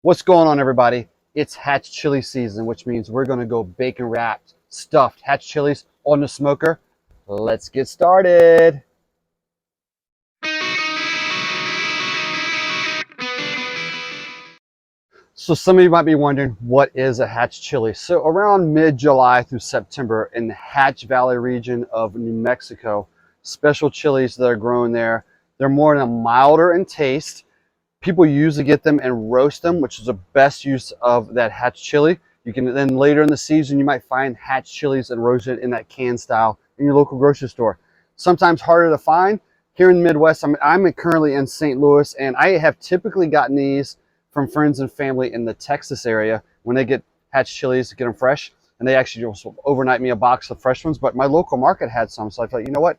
What's going on, everybody? It's Hatch Chili season, which means we're going to go bacon wrapped, stuffed Hatch Chiles on the smoker. Let's get started. So some of you might be wondering, what is a Hatch Chili? So around mid-July through September in the Hatch Valley region of New Mexico, special chilies that are grown there, they're more milder in taste. People usually get them and roast them, which is the best use of that Hatch chili. You can then later in the season, you might find Hatch chilies and roasted in that can style in your local grocery store. Sometimes harder to find. Here in the Midwest, I'm currently in St. Louis, and I have typically gotten these from friends and family in the Texas area when they get Hatch chilies to get them fresh. And they actually just overnight me a box of fresh ones, but my local market had some. So I thought, you know what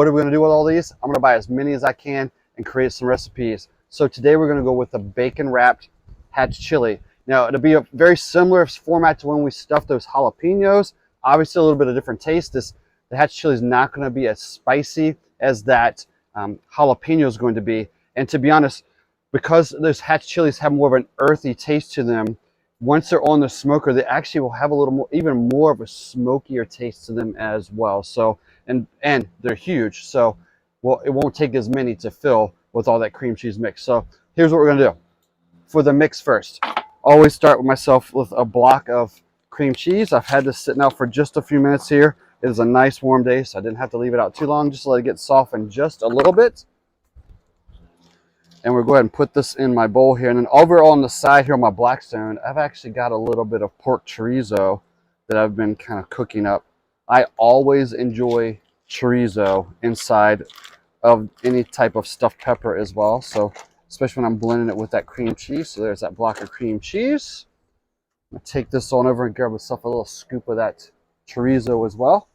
are we gonna do with all these? I'm gonna buy as many as I can and create some recipes. So today we're going to go with the bacon wrapped Hatch chili. Now it'll be a very similar format to when we stuffed those jalapenos. Obviously a little bit of different taste. The Hatch chili is not going to be as spicy as that jalapeno is going to be. And to be honest, because those Hatch chilies have more of an earthy taste to them, once they're on the smoker, they actually will have a little more, even more of a smokier taste to them as well. So, and they're huge. So, well, it won't take as many to fill with all that cream cheese mix. So here's what we're gonna do. For the mix first, always start with myself with a block of cream cheese. I've had this sitting out for just a few minutes here. It is a nice warm day, so I didn't have to leave it out too long, just to let it get softened just a little bit. And we'll go ahead and put this in my bowl here. And then over on the side here on my Blackstone, I've actually got a little bit of pork chorizo that I've been kind of cooking up. I always enjoy chorizo inside of any type of stuffed pepper as well. So especially when I'm blending it with that cream cheese. So there's that block of cream cheese. I'm gonna take this on over and grab myself a little scoop of that chorizo as well.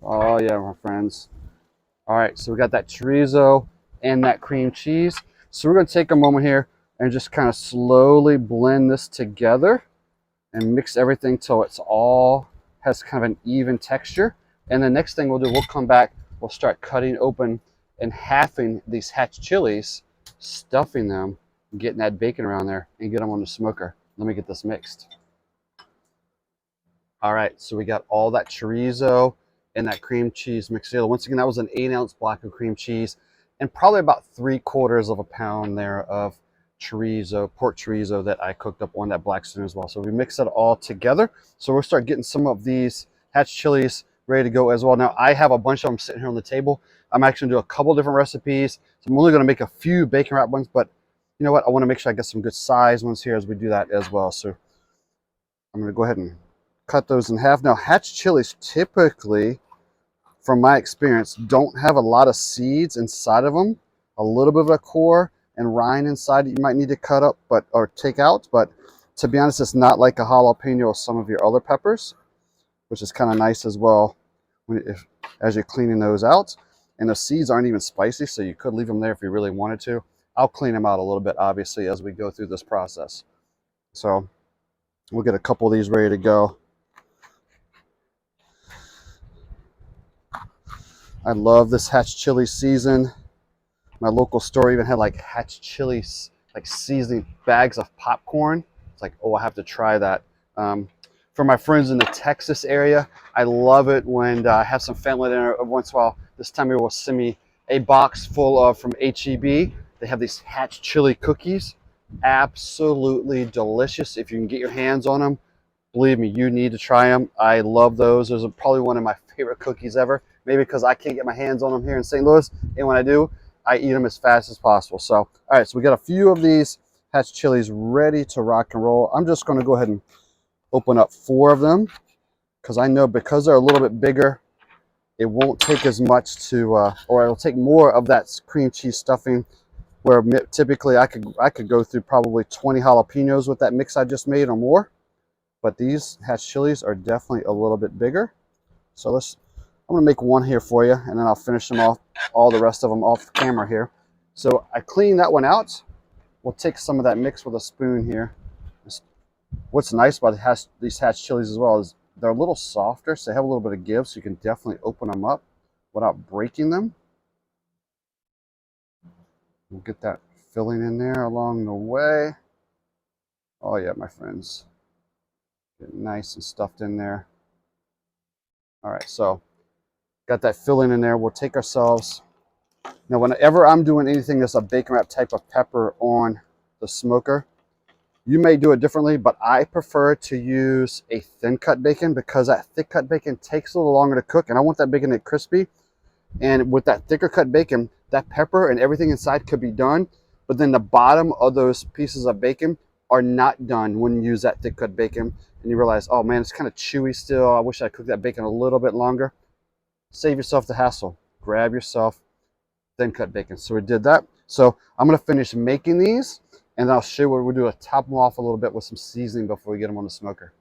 Oh yeah, my friends. All right, so we got that chorizo and that cream cheese. So we're gonna take a moment here and just kind of slowly blend this together and mix everything till it's all has kind of an even texture. And the next thing we'll do, we'll come back, we'll start cutting open and halving these Hatch chilies, stuffing them, getting that bacon around there, and get them on the smoker. Let me get this mixed. All right, so we got all that chorizo and that cream cheese mixed together. Once again, that was an 8-ounce block of cream cheese and probably about 3/4 of a pound there of chorizo, pork chorizo that I cooked up on that Blackstone as well. So we mix it all together. So we'll start getting some of these Hatch chilies ready to go as well. Now I have a bunch of them sitting here on the table. I'm actually gonna do a couple different recipes. So I'm only gonna make a few bacon wrap ones, but you know what? I wanna make sure I get some good size ones here as we do that as well. So I'm gonna go ahead and cut those in half. Now Hatch chilies typically, from my experience, don't have a lot of seeds inside of them. A little bit of a core and rind inside that you might need to cut up or take out, but to be honest, it's not like a jalapeno or some of your other peppers, which is kind of nice as well as you're cleaning those out. And the seeds aren't even spicy, so you could leave them there if you really wanted to. I'll clean them out a little bit, obviously, as we go through this process. So we'll get a couple of these ready to go. I love this Hatch chili season. My local store even had like Hatch chilies, like seasoning bags of popcorn. It's like, oh, I have to try that. For my friends in the Texas area, I love it when I have some family dinner every once in a while. This time they will send me a box full of, from HEB. They have these Hatch chili cookies. Absolutely delicious. If you can get your hands on them, believe me, you need to try them. I love those. Those are probably one of my favorite cookies ever. Maybe because I can't get my hands on them here in St. Louis, and when I do, I eat them as fast as possible. So, all right, so we got a few of these Hatch chilies ready to rock and roll. I'm just going to go ahead and open up 4 of them because I know because they're a little bit bigger, it won't take as much to, or it'll take more of that cream cheese stuffing. Where typically I could go through probably 20 jalapenos with that mix I just made or more. But these Hatch chilies are definitely a little bit bigger. So I'm gonna make one here for you, and then I'll finish them off, all the rest of them off camera here. So I cleaned that one out. We'll take some of that mix with a spoon here. What's nice about these Hatch chilies as well is they're a little softer, so they have a little bit of give, so you can definitely open them up without breaking them. We'll get that filling in there along the way. Oh yeah, my friends. Get nice and stuffed in there. All right, so got that filling in there. We'll take ourselves. Now, whenever I'm doing anything that's a bacon wrap type of pepper on the smoker, you may do it differently, but I prefer to use a thin cut bacon because that thick cut bacon takes a little longer to cook, and I want that bacon to get crispy. And with that thicker cut bacon, that pepper and everything inside could be done, but then the bottom of those pieces of bacon are not done when you use that thick cut bacon. And you realize, oh man, it's kind of chewy still. I wish I cooked that bacon a little bit longer. Save yourself the hassle. Grab yourself thin cut bacon. So we did that. So I'm going to finish making these, and I'll show you what we'll do to top them off a little bit with some seasoning before we get them on the smoker.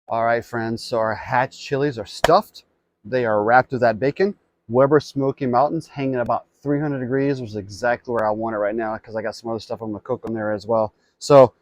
All right, friends, so our Hatch chilies are stuffed. They are wrapped with that bacon. Weber Smokey Mountains hanging about 300 degrees, which is exactly where I want it right now because I got some other stuff I'm going to cook on there as well. So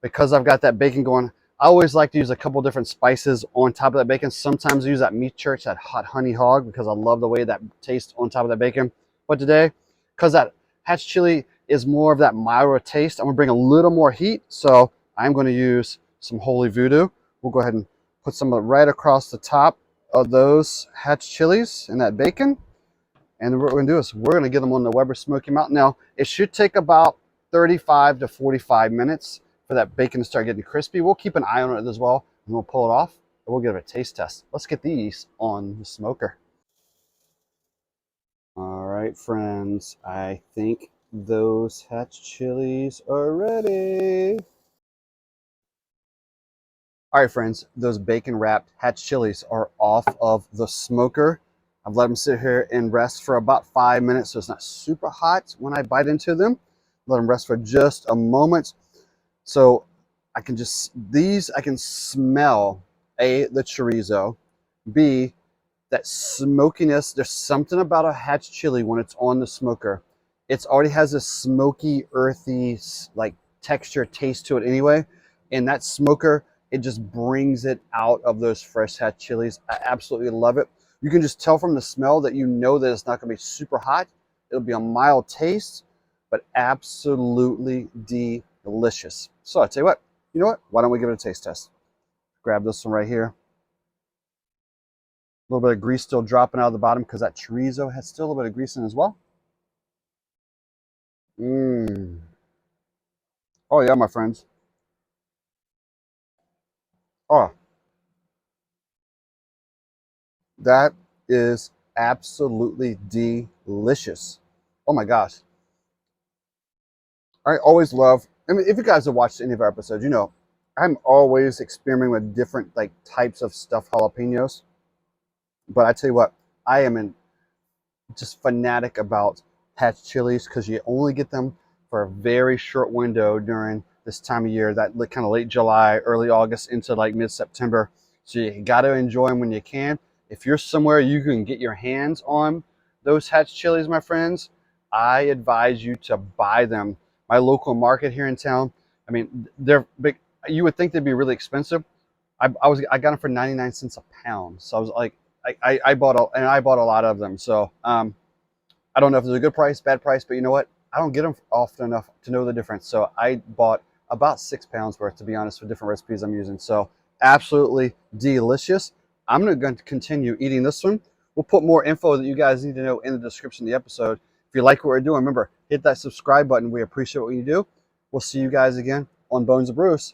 because I've got that bacon going, I always like to use a couple different spices on top of that bacon. Sometimes I use that meat church, that hot honey hog, because I love the way that tastes on top of that bacon. But today, because that Hatch chili is more of that milder taste, I'm going to bring a little more heat. So I'm going to use some Holy Voodoo. We'll go ahead and put some right across the top of those Hatch chilies and that bacon. And what we're going to do is we're going to get them on the Weber Smokey Mountain. Now, it should take about 35 to 45 minutes for that bacon to start getting crispy. We'll keep an eye on it as well, and we'll pull it off, and we'll give it a taste test. Let's get these on the smoker. All right, friends, I think those Hatch chilies are ready. All right, friends, those bacon wrapped Hatch chilies are off of the smoker. I've let them sit here and rest for about 5 minutes, so it's not super hot when I bite into them. Let them rest for just a moment. So I can I can smell A, the chorizo, B, that smokiness. There's something about a Hatch chili when it's on the smoker. It already has a smoky, earthy, like texture, taste to it anyway. And that smoker, it just brings it out of those fresh Hatch chilies. I absolutely love it. You can just tell from the smell that you know that it's not going to be super hot. It'll be a mild taste, but absolutely delicious. So I tell you what, why don't we give it a taste test? Grab this one right here. A little bit of grease still dropping out of the bottom because that chorizo has still a little bit of grease in it as well. Mmm. Oh yeah, my friends. Oh, that is absolutely delicious. Oh my gosh. I always love, I mean, if you guys have watched any of our episodes, you know, I'm always experimenting with different like types of stuffed jalapenos. But I tell you what, I am just fanatic about Hatch chilies because you only get them for a very short window during this time of year, that kind of late July, early August into like mid-September. So you got to enjoy them when you can. If you're somewhere you can get your hands on those Hatch chilies, my friends, I advise you to buy them. My local market here in town, I mean, they're big. You would think they'd be really expensive. I got them for 99 cents a pound. So I was like, I bought a lot of them. So I don't know if it's a good price, bad price, but you know what? I don't get them often enough to know the difference. So I bought about 6 pounds worth, to be honest, for different recipes I'm using. So absolutely delicious. I'm going to continue eating this one. We'll put more info that you guys need to know in the description of the episode. If you like what we're doing, remember, hit that subscribe button. We appreciate what you do. We'll see you guys again on Bones of Bruce.